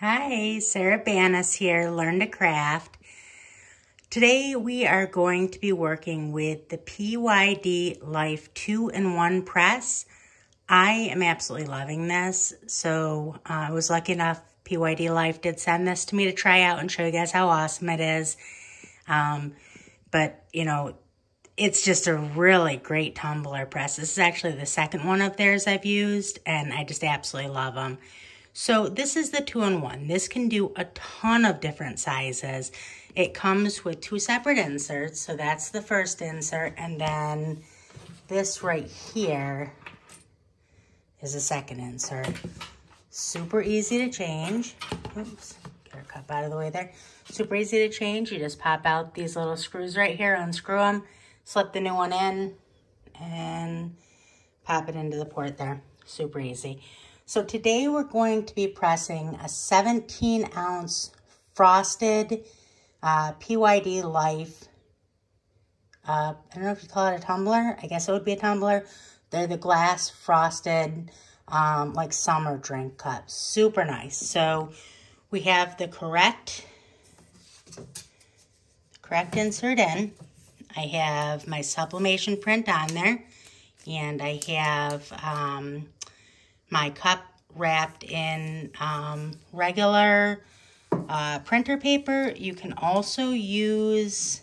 Hi, Sarah Banas here, Learn to Craft. Today we are going to be working with the PYD Life 2-in-1 press. I am absolutely loving this. So I was lucky enough, PYD Life did send this to me to try out and show you guys how awesome it is. But you know, it's just a really great tumbler press. This is actually the second one of theirs I've used, and I just absolutely love them. So this is the 2-in-1. This can do a ton of different sizes. It comes with 2 separate inserts. So that's the first insert. And then this right here is the second insert. Super easy to change. Oops, get our cup out of the way there. Super easy to change. You just pop out these little screws right here, unscrew them, slip the new one in, and pop it into the port there. Super easy. So today we're going to be pressing a 17-ounce frosted PYD Life. I don't know if you call it a tumbler. I guess it would be a tumbler. They're the glass frosted like summer drink cups. Super nice. So we have the correct insert in. I have my sublimation print on there, and I have my cup wrapped in regular printer paper. You can also use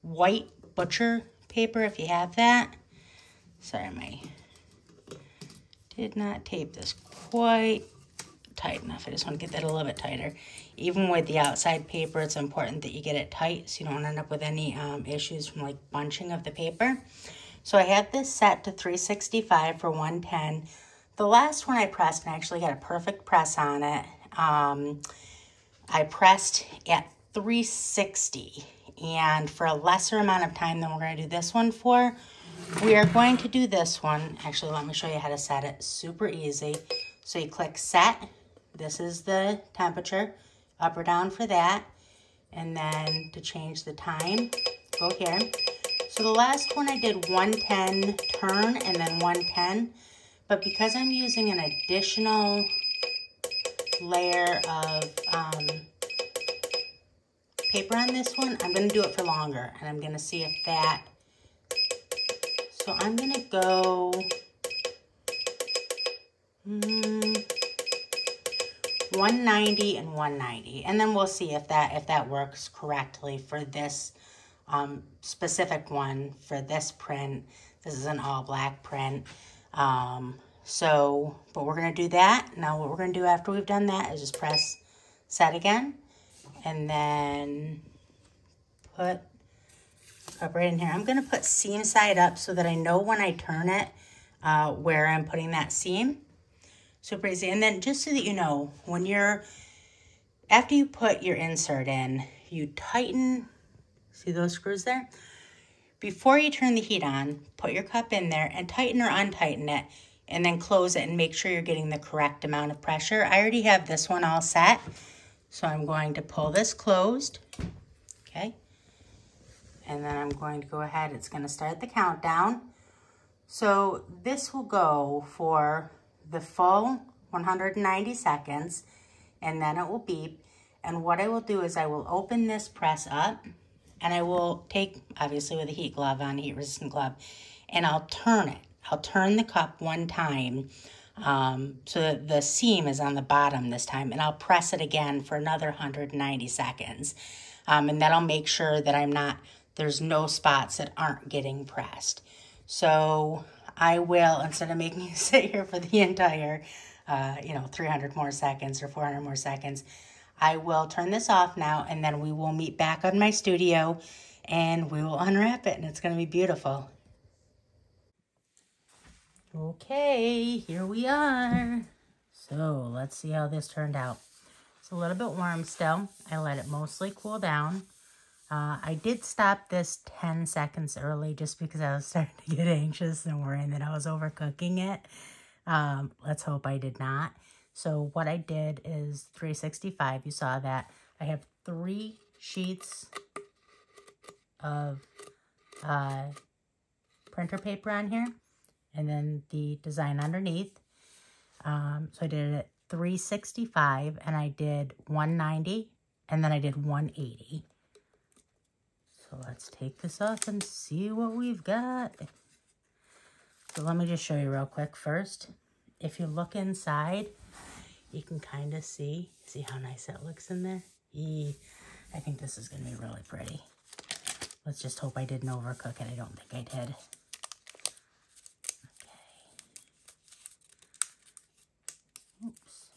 white butcher paper if you have that. Sorry, I did not tape this quite tight enough. I just want to get that a little bit tighter. Even with the outside paper, it's important that you get it tight so you don't end up with any issues from like bunching of the paper. So I have this set to 365 for 110. The last one I pressed, and I actually got a perfect press on it, I pressed at 360. And for a lesser amount of time than we're going to do this one for, we are going to do this one. Actually, let me show you how to set it. Super easy. So you click set. This is the temperature, up or down for that. And then to change the time, go here. So the last one I did 110 turn and then 110, but because I'm using an additional layer of paper on this one, I'm going to do it for longer, and I'm going to see if that, so I'm going to go 190 and 190, and then we'll see if that works correctly for this specific one for this print. This is an all black print. But we're going to do that. Now what we're going to do after we've done that is just press set again, and then put up right in here. I'm going to put seam side up so that I know when I turn it where I'm putting that seam. Super easy. And then just so that you know, after you put your insert in, you tighten. See those screws there? Before you turn the heat on, put your cup in there and tighten or untighten it, and then close it and make sure you're getting the correct amount of pressure. I already have this one all set, so I'm going to pull this closed, okay? And then I'm going to go ahead, it's going to start the countdown. So this will go for the full 190 seconds, and then it will beep. And what I will do is I will open this press up, and I will take, obviously with a heat glove on, heat resistant glove, and I'll turn it. I'll turn the cup one time so that the seam is on the bottom this time, and I'll press it again for another 190 seconds. And that'll make sure that there's no spots that aren't getting pressed. So I will, instead of making you sit here for the entire, 300 more seconds or 400 more seconds, I will turn this off now, and then we will meet back on my studio, and we will unwrap it, and it's going to be beautiful. Okay, here we are. So let's see how this turned out. It's a little bit warm still. I let it mostly cool down. I did stop this 10 seconds early just because I was starting to get anxious and worrying that I was overcooking it. Let's hope I did not. So what I did is 365, you saw that. I have 3 sheets of printer paper on here, and then the design underneath. So I did it 365, and I did 190, and then I did 180. So let's take this off and see what we've got. So let me just show you real quick first. If you look inside, you can kind of see how nice that looks in there. I think this is going to be really pretty. Let's just hope I didn't overcook it. I don't think I did. Okay. Oops.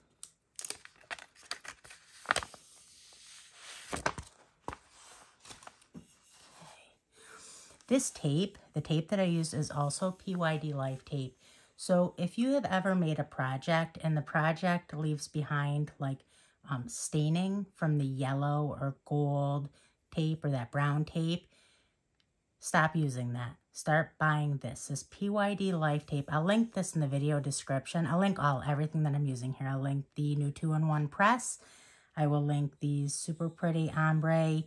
This tape, the tape that I used is also PYD Life tape. So if you have ever made a project and the project leaves behind like staining from the yellow or gold tape or that brown tape, stop using that. Start buying this PYD Life tape. I'll link this in the video description. I'll link everything that I'm using here. I'll link the new 2-in-1 press. I will link these super pretty ombre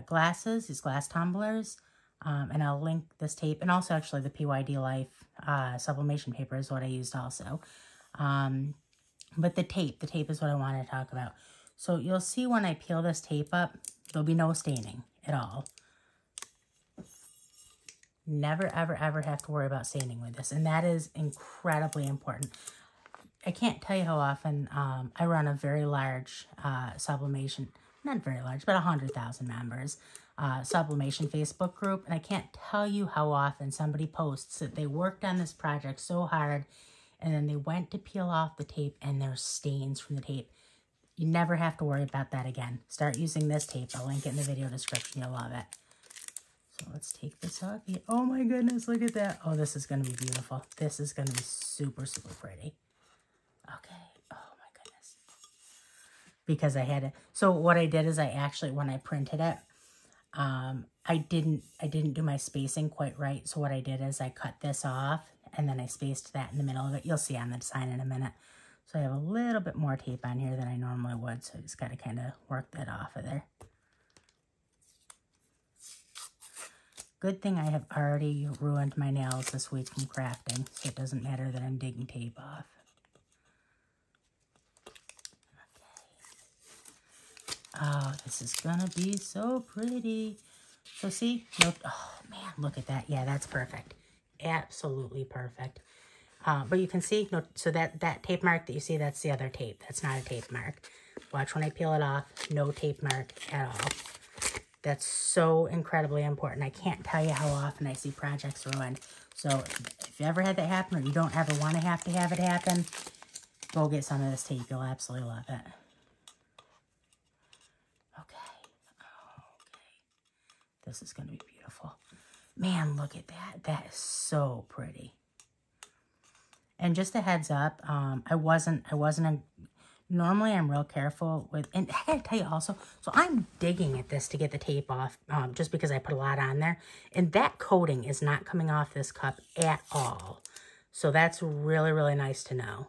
glasses, these glass tumblers. And I'll link this tape, and also actually the PYD Life sublimation paper is what I used also. But the tape is what I want to talk about. So you'll see when I peel this tape up, there'll be no staining at all. Never, ever, ever have to worry about staining with this, and that is incredibly important. I can't tell you how often I run a very large sublimation, not very large, but 100,000 members. Sublimation Facebook group, and I can't tell you how often somebody posts that they worked on this project so hard and then they went to peel off the tape and there's stains from the tape. You never have to worry about that again. Start using this tape. I'll link it in the video description. You'll love it. So let's take this off. Oh my goodness, look at that. Oh, this is going to be beautiful. This is going to be super, super pretty. Okay. Oh my goodness. Because I had it. So what I did is I actually, when I printed it, I didn't do my spacing quite right. So what I did is I cut this off and then I spaced that in the middle of it. You'll see on the design in a minute. So I have a little bit more tape on here than I normally would. So I just got to kind of work that off of there. Good thing I have already ruined my nails this week from crafting. So it doesn't matter that I'm digging tape off. Oh, this is gonna be so pretty. So see, no, oh man, look at that. Yeah, that's perfect. Absolutely perfect. But you can see, no, so that tape mark that you see, that's the other tape. That's not a tape mark. Watch when I peel it off, no tape mark at all. That's so incredibly important. I can't tell you how often I see projects ruined. So if you ever had that happen, or you don't ever want to have it happen, go get some of this tape. You'll absolutely love it. This is going to be beautiful. Man, look at that. That is so pretty. And just a heads up, normally I'm real careful with, and I gotta tell you also, so I'm digging at this to get the tape off, just because I put a lot on there. And that coating is not coming off this cup at all. So that's really, really nice to know.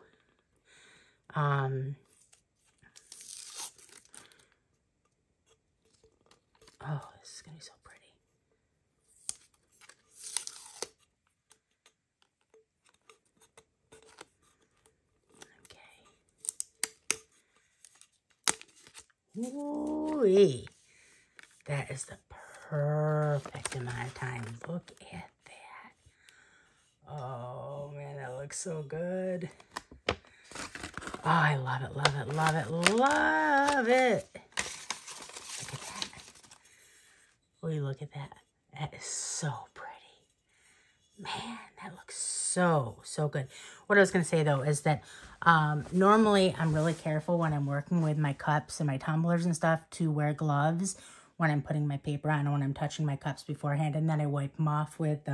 Oh, this is going to be so pretty. Okay. Ooh-wee. That is the perfect amount of time. Look at that. Oh, man, that looks so good. Oh, I love it, love it, love it, love it. Look at that. Will you look at that? That is so pretty. Man, that looks so, so good. What I was going to say, though, is that normally I'm really careful when I'm working with my cups and my tumblers and stuff to wear gloves when I'm putting my paper on and when I'm touching my cups beforehand. And then I wipe them off with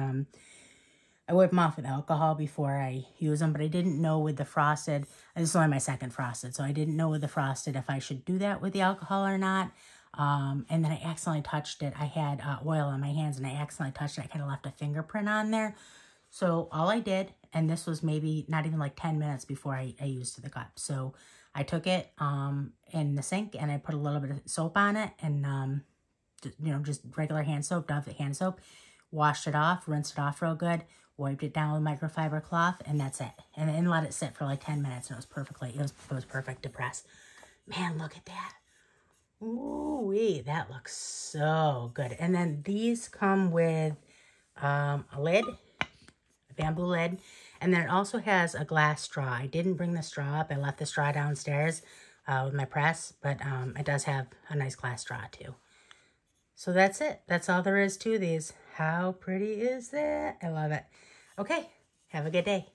alcohol before I use them. But I didn't know with the frosted, this is only my second frosted, so I didn't know with the frosted if I should do that with the alcohol or not. And then I accidentally touched it. I had oil on my hands and I accidentally touched it. I kind of left a fingerprint on there. So all I did, and this was maybe not even like 10 minutes before I used the cup. So I took it in the sink and I put a little bit of soap on it and, just regular hand soap, Dove hand soap, washed it off, rinsed it off real good, wiped it down with microfiber cloth, and that's it. And then let it sit for like 10 minutes, and it was perfect to press. Man, look at that. Ooh-wee, that looks so good. And then these come with a lid, a bamboo lid, and then it also has a glass straw. I didn't bring the straw up. I left the straw downstairs with my press, but it does have a nice glass straw too. So that's it. That's all there is to these. How pretty is that? I love it. Okay, have a good day.